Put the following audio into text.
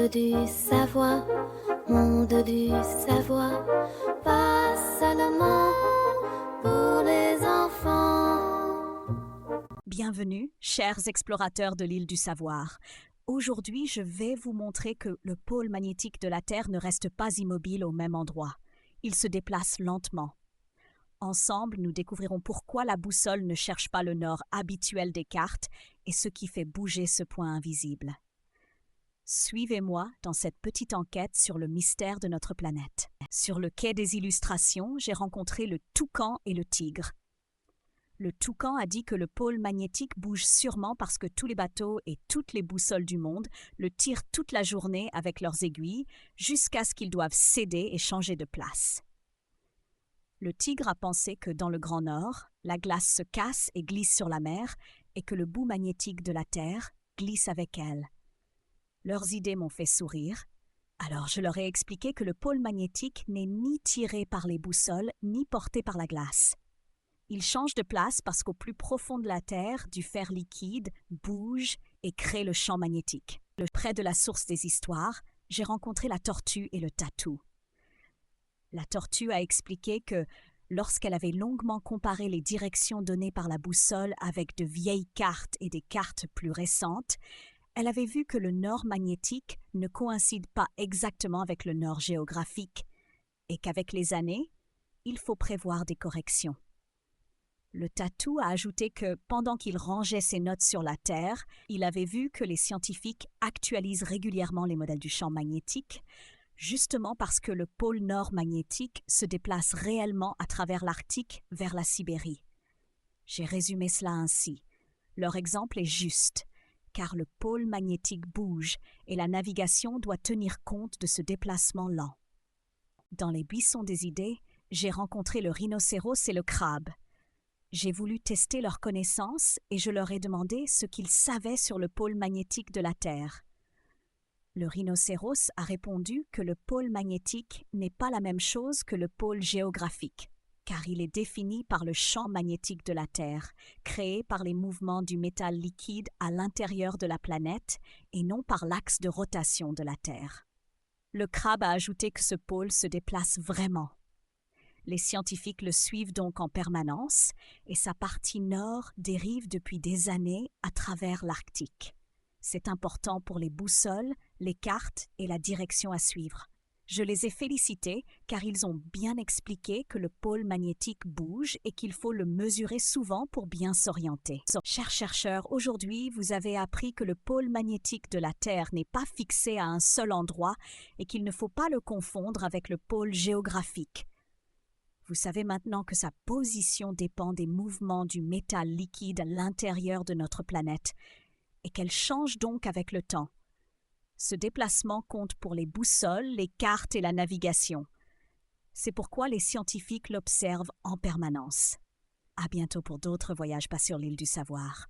du savoir, monde du savoir, pas seulement pour les enfants. Bienvenue, chers explorateurs de l'île du savoir. Aujourd'hui, je vais vous montrer que le pôle magnétique de la Terre ne reste pas immobile au même endroit. Il se déplace lentement. Ensemble, nous découvrirons pourquoi la boussole ne cherche pas le nord habituel des cartes et ce qui fait bouger ce point invisible. Suivez-moi dans cette petite enquête sur le mystère de notre planète. Sur le quai des illustrations, j'ai rencontré le toucan et le tigre. Le toucan a dit que le pôle magnétique bouge sûrement parce que tous les bateaux et toutes les boussoles du monde le tirent toute la journée avec leurs aiguilles jusqu'à ce qu'ils doivent céder et changer de place. Le tigre a pensé que dans le Grand Nord, la glace se casse et glisse sur la mer et que le bout magnétique de la Terre glisse avec elle. Leurs idées m'ont fait sourire, alors je leur ai expliqué que le pôle magnétique n'est ni tiré par les boussoles ni porté par la glace. Il change de place parce qu'au plus profond de la Terre, du fer liquide bouge et crée le champ magnétique. Près de la source des histoires, j'ai rencontré la tortue et le tatou. La tortue a expliqué que, lorsqu'elle avait longuement comparé les directions données par la boussole avec de vieilles cartes et des cartes plus récentes, elle avait vu que le nord magnétique ne coïncide pas exactement avec le nord géographique et qu'avec les années, il faut prévoir des corrections. Le tatou a ajouté que, pendant qu'il rangeait ses notes sur la Terre, il avait vu que les scientifiques actualisent régulièrement les modèles du champ magnétique, justement parce que le pôle nord magnétique se déplace réellement à travers l'Arctique vers la Sibérie. J'ai résumé cela ainsi. Leur exemple est juste, car le pôle magnétique bouge et la navigation doit tenir compte de ce déplacement lent. Dans les buissons des idées, j'ai rencontré le rhinocéros et le crabe. J'ai voulu tester leurs connaissances et je leur ai demandé ce qu'ils savaient sur le pôle magnétique de la Terre. Le rhinocéros a répondu que le pôle magnétique n'est pas la même chose que le pôle géographique, car il est défini par le champ magnétique de la Terre, créé par les mouvements du métal liquide à l'intérieur de la planète et non par l'axe de rotation de la Terre. Le crabe a ajouté que ce pôle se déplace vraiment. Les scientifiques le suivent donc en permanence et sa partie nord dérive depuis des années à travers l'Arctique. C'est important pour les boussoles, les cartes et la direction à suivre. Je les ai félicités car ils ont bien expliqué que le pôle magnétique bouge et qu'il faut le mesurer souvent pour bien s'orienter. Chers chercheurs, aujourd'hui vous avez appris que le pôle magnétique de la Terre n'est pas fixé à un seul endroit et qu'il ne faut pas le confondre avec le pôle géographique. Vous savez maintenant que sa position dépend des mouvements du métal liquide à l'intérieur de notre planète et qu'elle change donc avec le temps. Ce déplacement compte pour les boussoles, les cartes et la navigation. C'est pourquoi les scientifiques l'observent en permanence. À bientôt pour d'autres voyages pas sur l'île du savoir.